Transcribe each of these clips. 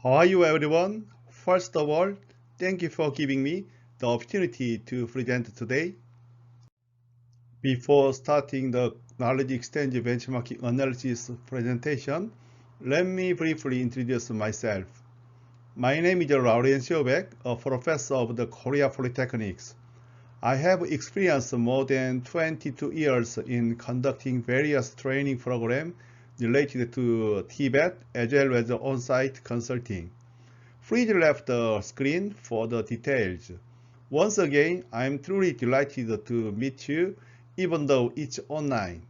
How are you, everyone? First of all, thank you for giving me the opportunity to present today. Before starting the knowledge exchange benchmarking analysis presentation, let me briefly introduce myself. My name is Laurencio Beck, a professor of the Korea Polytechnics. I have experienced more than 22 years in conducting various training programs related to Tibet as well as on-site consulting. Please left the screen for the details. Once again, I am truly delighted to meet you, even though it's online.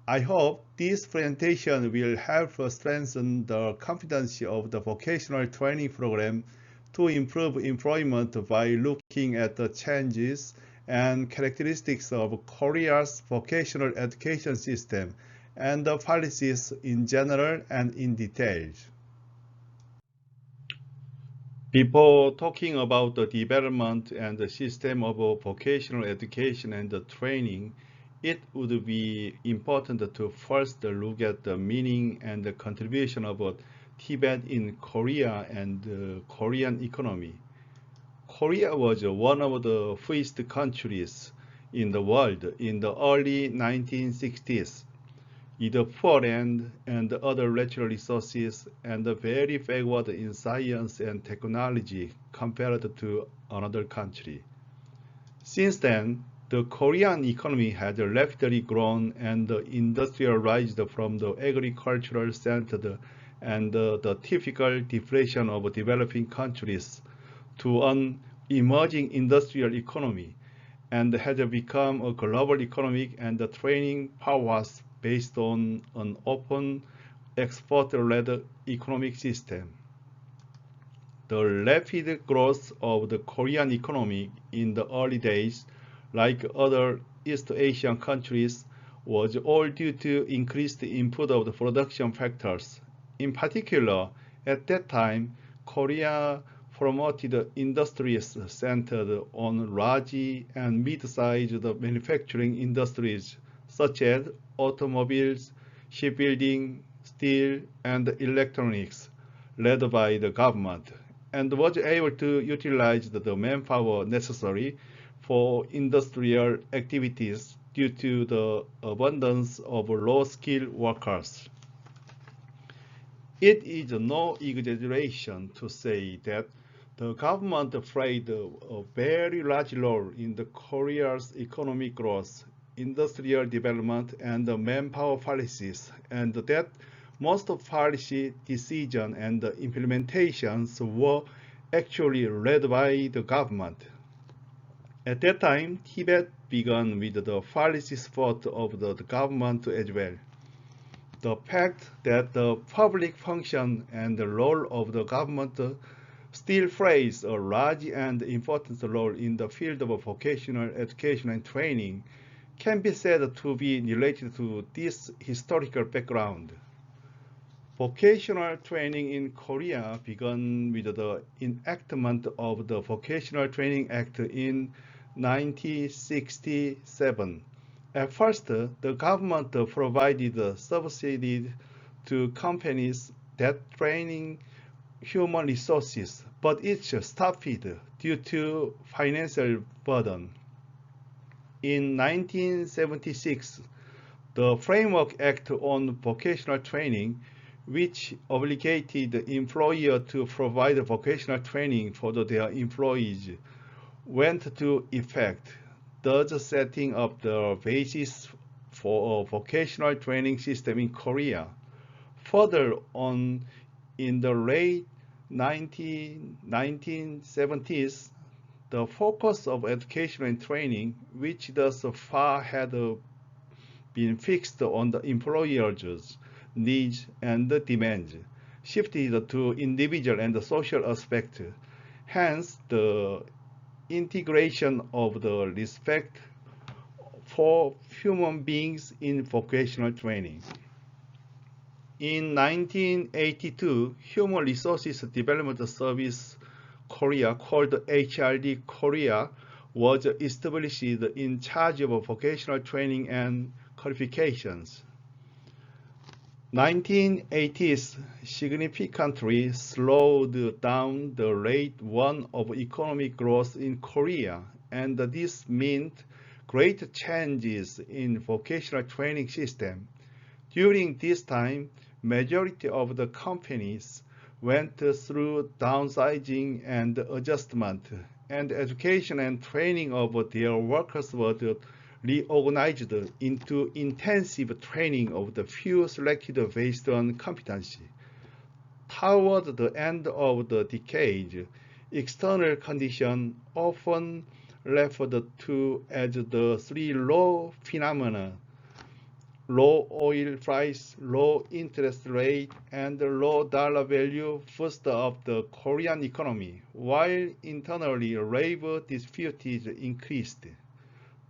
I hope this presentation will help strengthen the competency of the vocational training program to improve employment by looking at the changes and characteristics of Korea's vocational education system and the policies in general and in detail. Before talking about the development and the system of vocational education and the training, it would be important to first look at the meaning and the contribution of Tibet in Korea and the Korean economy. Korea was one of the first countries in the world in the early 1960s. Either poor land and other natural resources and very backward in science and technology compared to another country. Since then, the Korean economy has rapidly grown and industrialized from the agricultural centered and the typical deflation of developing countries to an emerging industrial economy and has become a global economic and training powerhouse based on an open, export-led economic system. The rapid growth of the Korean economy in the early days, like other East Asian countries, was all due to increased input of the production factors. In particular, at that time, Korea promoted industries centered on large and mid-sized manufacturing industries such as automobiles, shipbuilding, steel, and electronics, led by the government, and was able to utilize the manpower necessary for industrial activities due to the abundance of low-skilled workers. It is no exaggeration to say that the government played a very large role in the Korea's economic growth, industrial development, and manpower policies, and that most policy decisions and implementations were actually led by the government. At that time, Tibet began with the policy support of the government as well. The fact that the public function and the role of the government still plays a large and important role in the field of vocational education and training can be said to be related to this historical background. Vocational training in Korea began with the enactment of the Vocational Training Act in 1967. At first, the government provided subsidies to companies that train human resources, but it stopped due to financial burden. In 1976, the Framework Act on Vocational Training, which obligated the employer to provide vocational training for their employees, went into effect, thus setting up the basis for a vocational training system in Korea. Further on, in the late 1970s, the focus of education and training, which thus far had been fixed on the employer's needs and demands, shifted to individual and social aspects. Hence, the integration of the respect for human beings in vocational training. In 1982, Human Resources Development Service Korea, called HRD Korea, was established in charge of vocational training and qualifications. 1980s significantly slowed down the rate one of economic growth in Korea, and this meant great changes in vocational training system. During this time, majority of the companies went through downsizing and adjustment, and education and training of their workers was reorganized into intensive training of the few selected based on competency. Toward the end of the decade, external conditions often referred to as the three low phenomena: low oil price, low interest rate, and low dollar value boosted up the Korean economy, while internally labor disputes increased.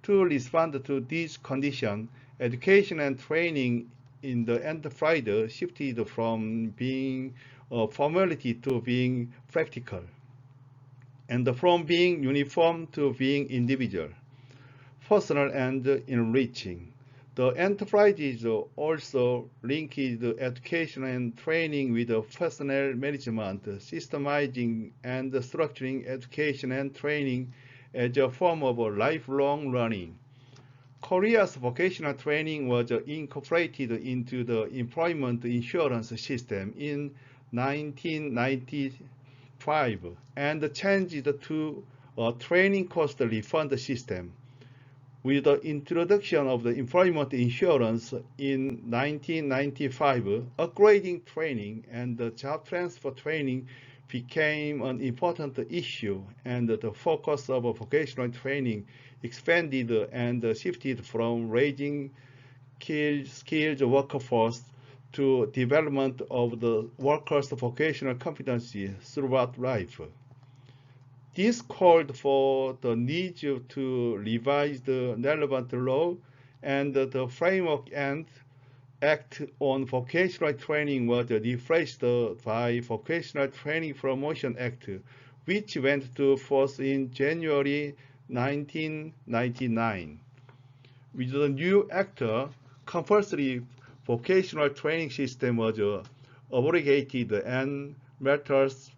To respond to these conditions, education and training in the enterprise shifted from being a formality to being practical, and from being uniform to being individual, personal, and enriching. The enterprises also linked education and training with personnel management, systemizing and structuring education and training as a form of lifelong learning. Korea's vocational training was incorporated into the employment insurance system in 1995 and changed to a training cost refund system. With the introduction of the employment insurance in 1995, upgrading training and the job transfer training became an important issue, and the focus of vocational training expanded and shifted from raising skilled workforce to development of the workers' vocational competency throughout life. This called for the need to revise the relevant law, and the Framework Act on Vocational Training was replaced by Vocational Training Promotion Act, which went to force in January 1999. With the new act, compulsory vocational training system was abrogated, and matters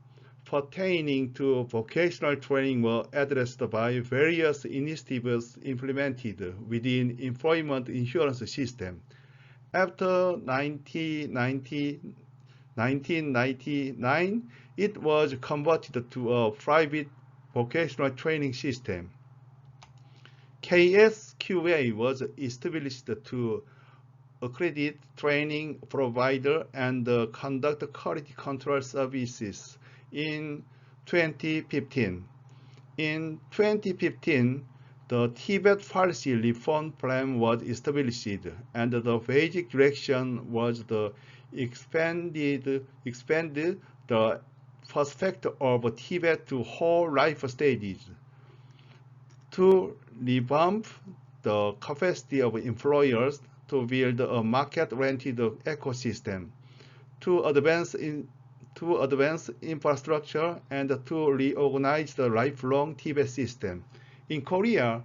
pertaining to vocational training were addressed by various initiatives implemented within employment insurance system. After 1999, it was converted to a private vocational training system. KSQA was established to accredit training provider and conduct quality control services in 2015. In 2015, the Tibet policy reform plan was established, and the basic direction was to expand the perspective of Tibet to whole life stages, to revamp the capacity of employers to build a market-rented ecosystem, to advance infrastructure, and to reorganize the lifelong Tibet system. In Korea,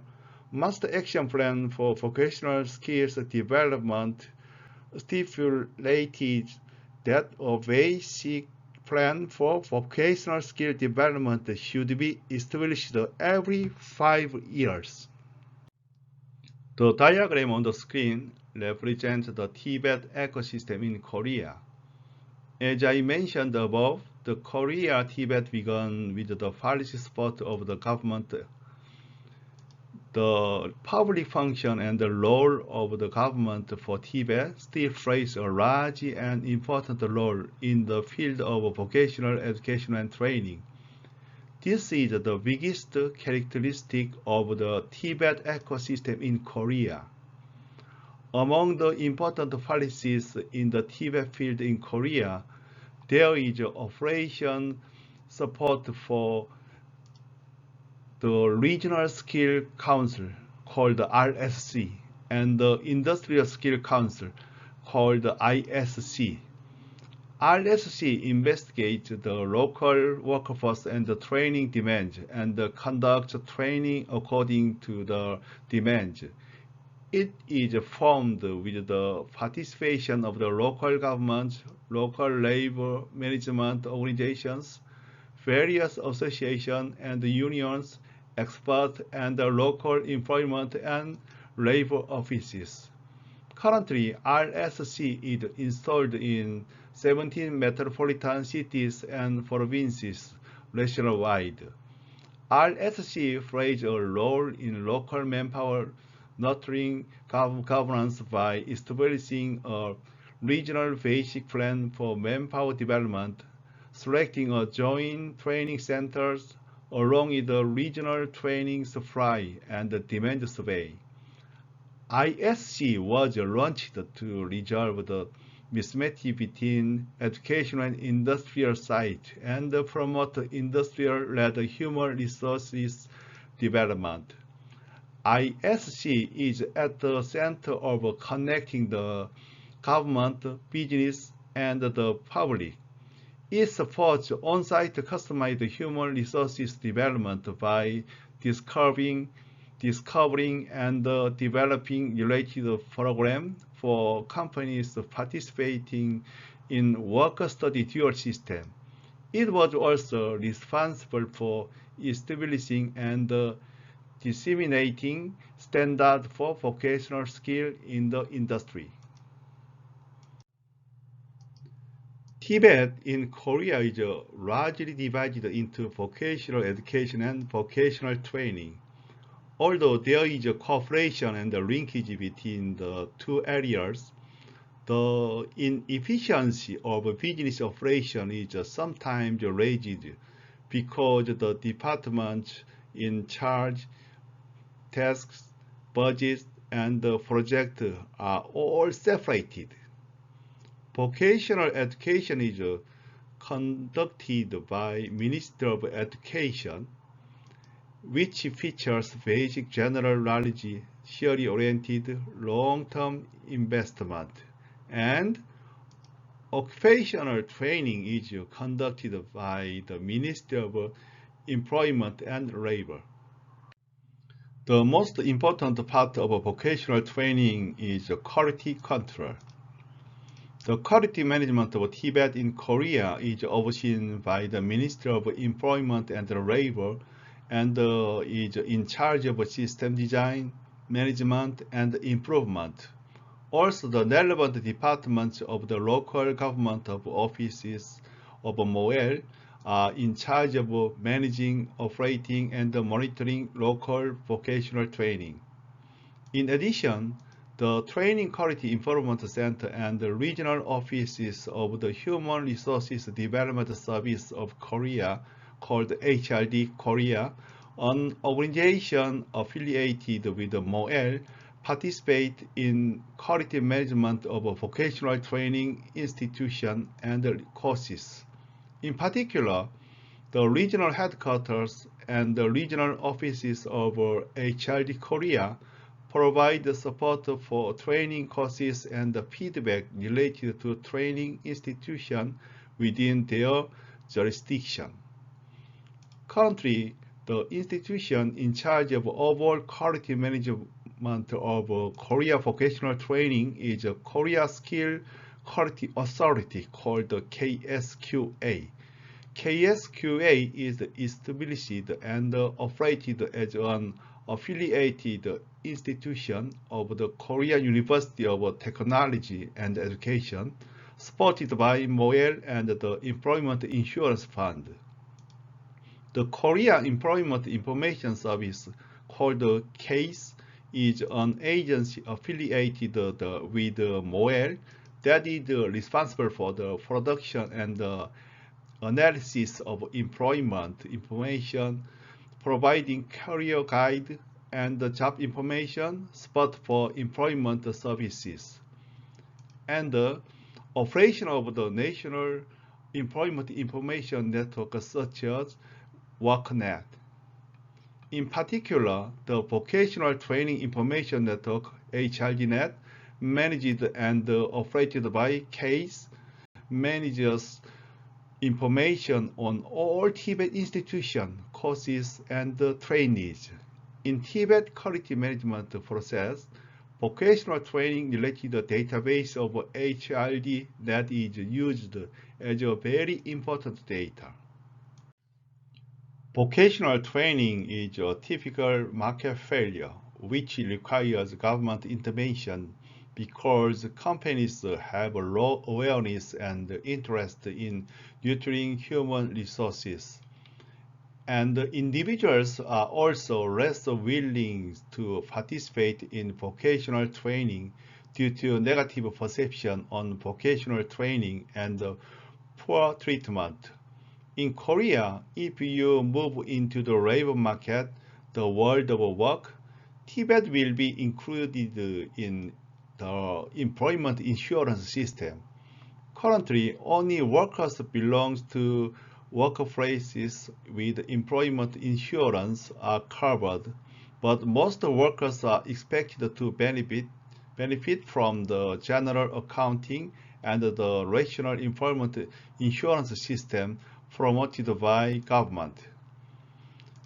Master Action Plan for Vocational Skills Development stipulated that a basic plan for vocational skill development should be established every 5 years. The diagram on the screen represents the Tibet ecosystem in Korea. As I mentioned above, the Korea-Tibet began with the policy support of the government. The public function and the role of the government for Tibet still plays a large and important role in the field of vocational education and training. This is the biggest characteristic of the Tibet ecosystem in Korea. Among the important policies in the Tibet field in Korea, there is operation support for the Regional Skill Council, called RSC, and the Industrial Skill Council, called ISC. RSC investigates the local workforce and the training demands and conducts training according to the demands. It is formed with the participation of the local governments, local labor management organizations, various associations and unions, experts, and the local employment and labor offices. Currently, RSC is installed in 17 metropolitan cities and provinces nationwide. RSC plays a role in local manpower nurturing governance by establishing a regional basic plan for manpower development, selecting a joint training centers along with the regional training supply and the demand survey. ISC was launched to resolve the mismatch between educational and industrial side and promote industrial-led human resources development. ISC is at the center of connecting the government, business, and the public. It supports on-site customized human resources development by discovering and developing related programs for companies participating in work-study dual system. It was also responsible for establishing and disseminating standards for vocational skill in the industry. TVET in Korea is largely divided into vocational education and vocational training. Although there is a cooperation and a linkage between the two areas, the inefficiency of business operation is sometimes raised because the departments in charge, tasks, budgets, and projects are all separated. Vocational education is conducted by Ministry of Education, which features basic general knowledge, theory-oriented long-term investment, and occupational training is conducted by the Ministry of Employment and Labor. The most important part of vocational training is quality control. The quality management of TVET in Korea is overseen by the Ministry of Employment and Labor and is in charge of system design, management, and improvement. Also, the relevant departments of the local government of offices of MOL are in charge of managing, operating, and monitoring local vocational training. In addition, the Training Quality Improvement Center and the regional offices of the Human Resources Development Service of Korea, called HRD Korea, an organization affiliated with MOL, participate in quality management of vocational training institutions and courses. In particular, the regional headquarters and the regional offices of HRD Korea provide support for training courses and feedback related to training institutions within their jurisdiction. Currently, the institution in charge of overall quality management of Korea vocational training is Korea Skill Quality Authority, called KSQA. KSQA is established and operated as an affiliated institution of the Korea University of Technology and Education, supported by MOL and the Employment Insurance Fund. The Korea Employment Information Service, called CASE, is an agency affiliated with MOL that is responsible for the production and analysis of employment information, providing career guide and job information, support for employment services, and the operation of the National Employment Information Network such as WorkNet. In particular, the Vocational Training Information Network, HRDNet, managed and operated by CASE, manages information on all TVET institutions, courses, and trainees. In TVET quality management process, vocational training related database of HRD that is used as a very important data. Vocational training is a typical market failure, which requires government intervention because companies have a low awareness and interest in nurturing human resources. And individuals are also less willing to participate in vocational training due to negative perception on vocational training and poor treatment. In Korea, if you move into the labor market, the world of work, TVET will be included in the employment insurance system. Currently, only workers belong to workplaces with employment insurance are covered, but most workers are expected to benefit from the general accounting and the national employment insurance system promoted by government.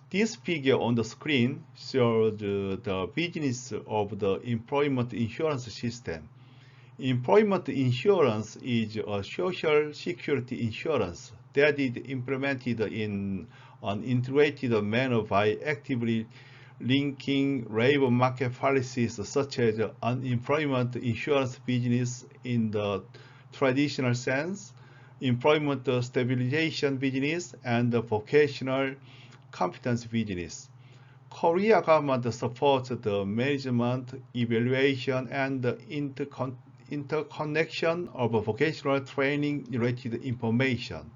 This figure on the screen shows the business of the employment insurance system. Employment insurance is a social security insurance that is implemented in an integrated manner by actively linking labor market policies such as unemployment insurance business in the traditional sense, employment stabilization business, and vocational competence business. Korea government supports the management, evaluation, and interconnection of vocational training related information.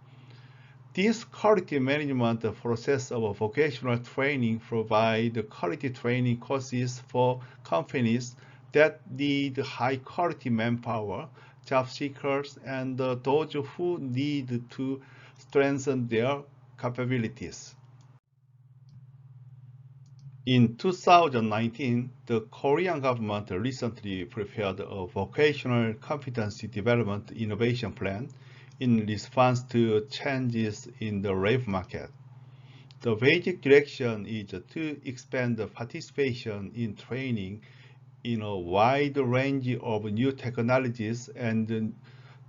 This quality management process of vocational training provides quality training courses for companies that need high quality manpower, job seekers, and those who need to strengthen their capabilities. In 2019, the Korean government recently prepared a vocational competency development innovation plan in response to changes in the labor market. The basic direction is to expand the participation in training in a wide range of new technologies and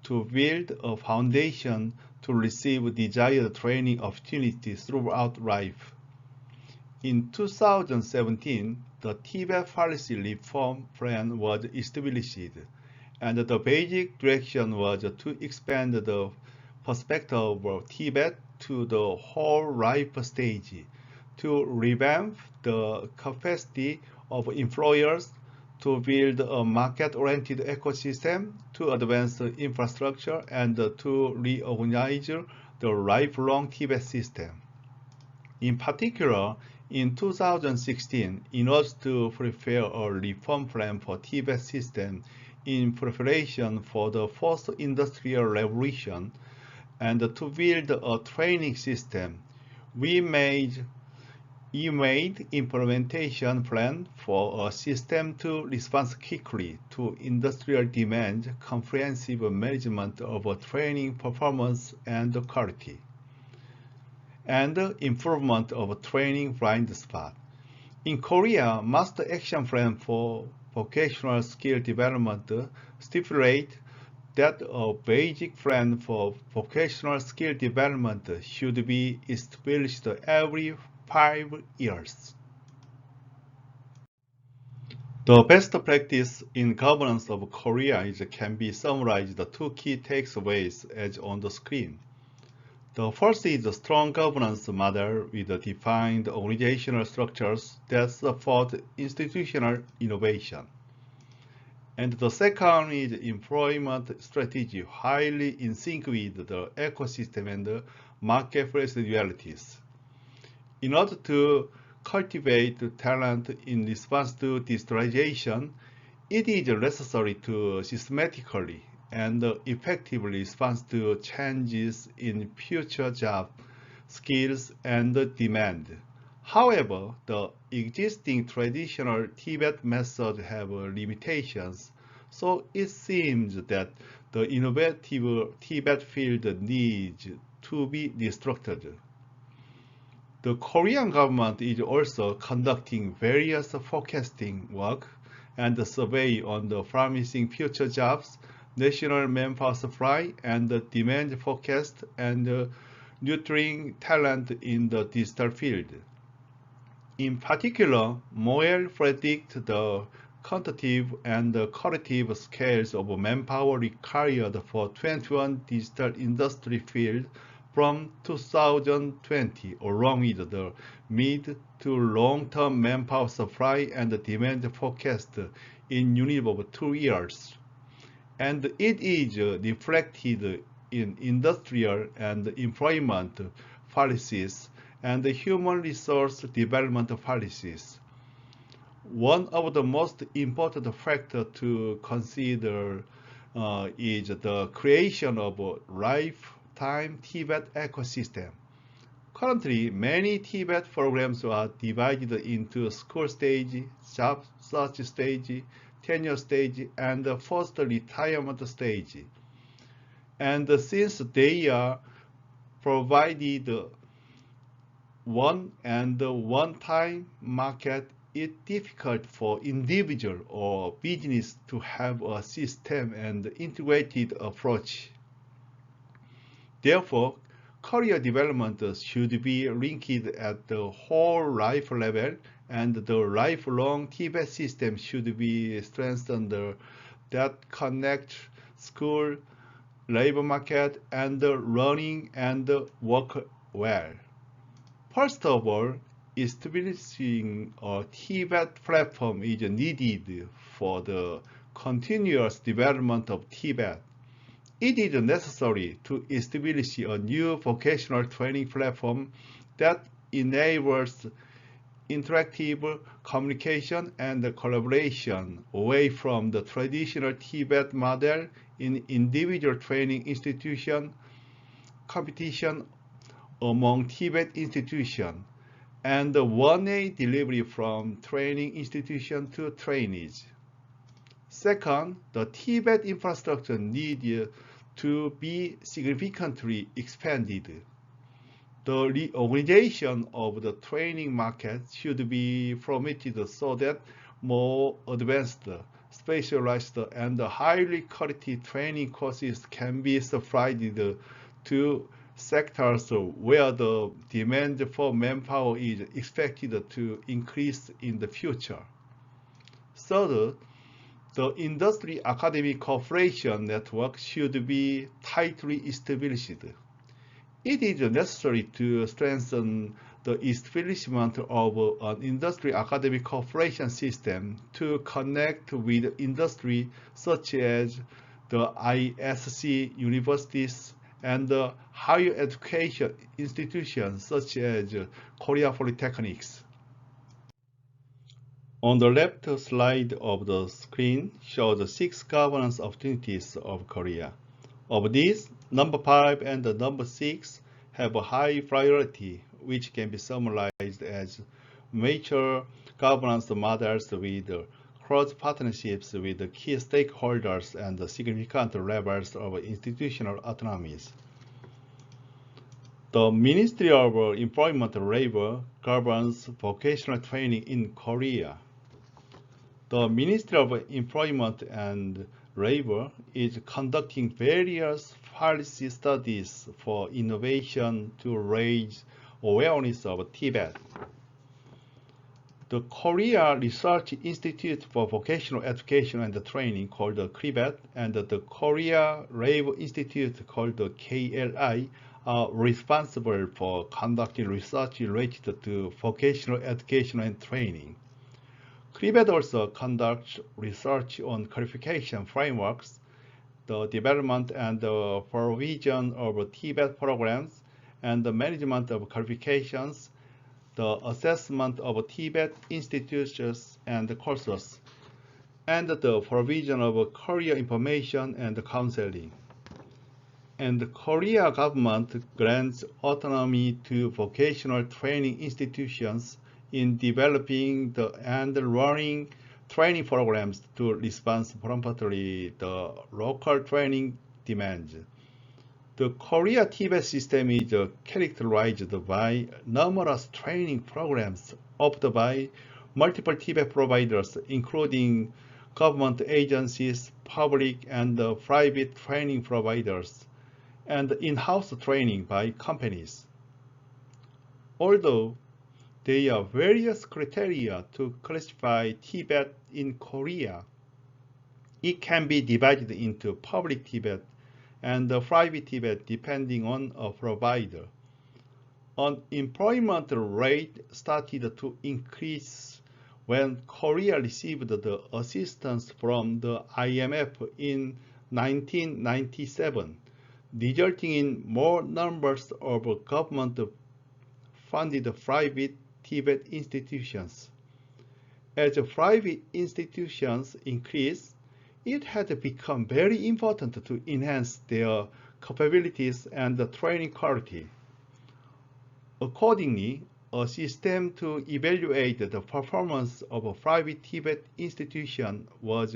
to build a foundation to receive desired training opportunities throughout life. In 2017, the TVET policy reform plan was established, and the basic direction was to expand the perspective of TVET to the whole life stage, to revamp the capacity of employers to build a market-oriented ecosystem, to advance the infrastructure, and to reorganize the lifelong TVET system. In particular, in 2016, in order to prepare a reform plan for TVET system in preparation for the fourth industrial revolution and to build a training system, we made implementation plan for a system to respond quickly to industrial demand, comprehensive management of training performance and quality, and improvement of training blind spot. In Korea, Master Action Plan for Vocational Skill Development stipulate that a basic plan for vocational skill development should be established every 5 years. The best practice in governance of Korea can be summarized the two key takeaways as on the screen. The first is a strong governance model with defined organizational structures that support institutional innovation. And the second is employment strategy highly in sync with the ecosystem and marketplace realities. In order to cultivate talent in response to digitalization, it is necessary to systematically and effectively respond to changes in future job skills and demand. However, the existing traditional TVET methods have limitations, so it seems that the innovative TVET field needs to be disrupted. The Korean government is also conducting various forecasting work and the survey on the promising future jobs, national manpower supply, and the demand forecast, and nurturing talent in the digital field. In particular, Moel predicts the quantitative and the qualitative scales of manpower required for 21 digital industry fields from 2020, along with the mid to long-term manpower supply and demand forecast in unit of 2 years. And it is reflected in industrial and employment policies and human resource development policies. One of the most important factors to consider is the creation of a lifetime TVET ecosystem. Currently, many TVET programs are divided into school stage, job search stage, tenure stage, and forced retirement stage. And since they are provided one-time market, it's difficult for individual or business to have a system and integrated approach. Therefore, career development should be linked at the whole life level, and the lifelong TVET system should be strengthened that connect school, labor market, and learning and work well. First of all, establishing a TVET platform is needed for the continuous development of TVET. It is necessary to establish a new vocational training platform that enables interactive communication and collaboration away from the traditional TVET model in individual training institution, competition among TVET institutions, and one-way delivery from training institution to trainees. Second, the TVET infrastructure needs to be significantly expanded. The reorganization of the training market should be permitted so that more advanced, specialized, and highly quality training courses can be supplied to sectors where the demand for manpower is expected to increase in the future. Third, the industry academic cooperation network should be tightly established. It is necessary to strengthen the establishment of an industry academic cooperation system to connect with industry such as the ISC universities and higher education institutions such as Korea Polytechnics. On the left slide of the screen shows the 6 governance opportunities of Korea. Of these, number 5 and number 6 have a high priority, which can be summarized as mature governance models with close partnerships with key stakeholders and significant levels of institutional autonomies. The Ministry of Employment and Labor governs vocational training in Korea. The Ministry of Employment and Labor is conducting various policy studies for innovation to raise awareness of TVET. The Korea Research Institute for Vocational Education and Training, called the K-TVET, and the Korea Labor Institute, called the KLI, are responsible for conducting research related to vocational education and training. K-TVET also conducts research on qualification frameworks, the development and the provision of TVET programs, and the management of qualifications, the assessment of TVET institutions and courses, and the provision of career information and counseling. And the Korea government grants autonomy to vocational training institutions in developing and running training programs to respond promptly to the local training demands. The Korea TVET system is characterized by numerous training programs offered by multiple Tibet providers, including government agencies, public and private training providers, and in-house training by companies. Although there are various criteria to classify Tibet in Korea, it can be divided into public Tibet and private Tibet depending on a provider. Unemployment rate started to increase when Korea received the assistance from the IMF in 1997, resulting in more numbers of government-funded private Tibet institutions. As private institutions increased, it had become very important to enhance their capabilities and training quality. Accordingly, a system to evaluate the performance of a private Tibet institution was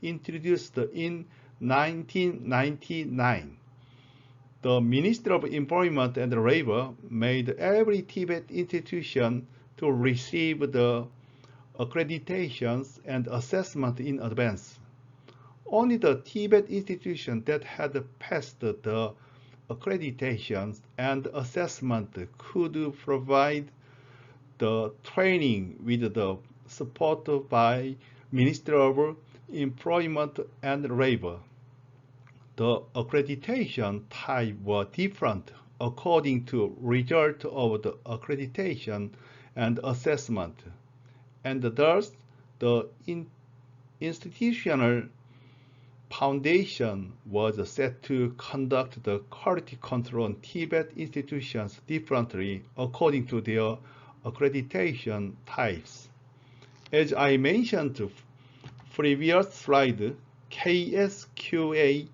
introduced in 1999. The Ministry of Employment and Labor made every Tibet institution to receive the accreditations and assessment in advance. Only the Tibet institution that had passed the accreditations and assessment could provide the training with the support by Ministry of Employment and Labor. The accreditation type were different according to result of the accreditation and assessment, and thus the institutional foundation was set to conduct the quality control on Tibet institutions differently according to their accreditation types. As I mentioned previous slide, KSQA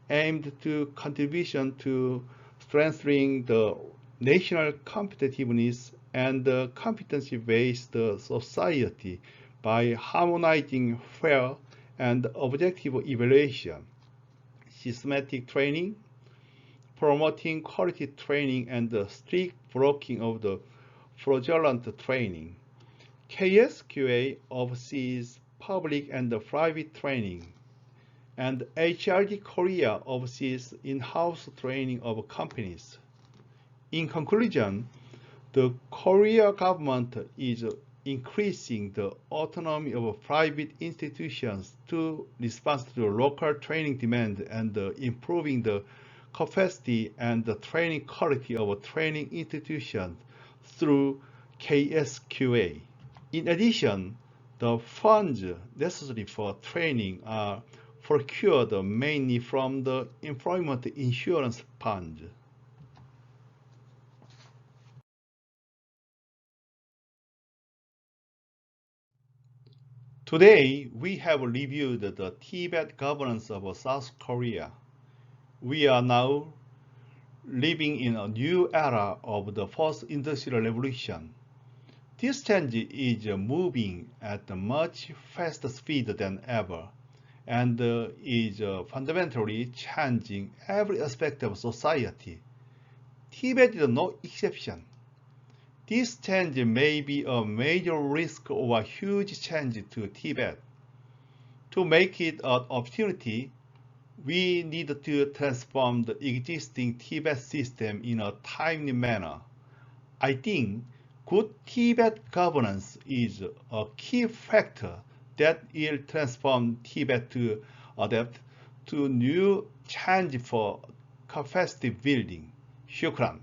aimed to contribution to strengthening the national competitiveness and competency-based society by harmonizing fair and objective evaluation, systematic training, promoting quality training, and strict blocking of the fraudulent training. KSQA oversees public and private training, and HRD Korea oversees in-house training of companies. In conclusion, the Korea government is increasing the autonomy of private institutions to respond to local training demand and improving the capacity and the training quality of training institutions through KSQA. In addition, the funds necessary for training are procured mainly from the Employment Insurance Fund. Today, we have reviewed the Tibet governance of South Korea. We are now living in a new era of the Fourth Industrial Revolution. This change is moving at a much faster speed than ever and is fundamentally changing every aspect of society. Tibet is no exception. This change may be a major risk or a huge change to Tibet. To make it an opportunity, we need to transform the existing Tibet system in a timely manner. I think good Tibet governance is a key factor that will transform Tibet to adapt to new change for capacity building. Shukran.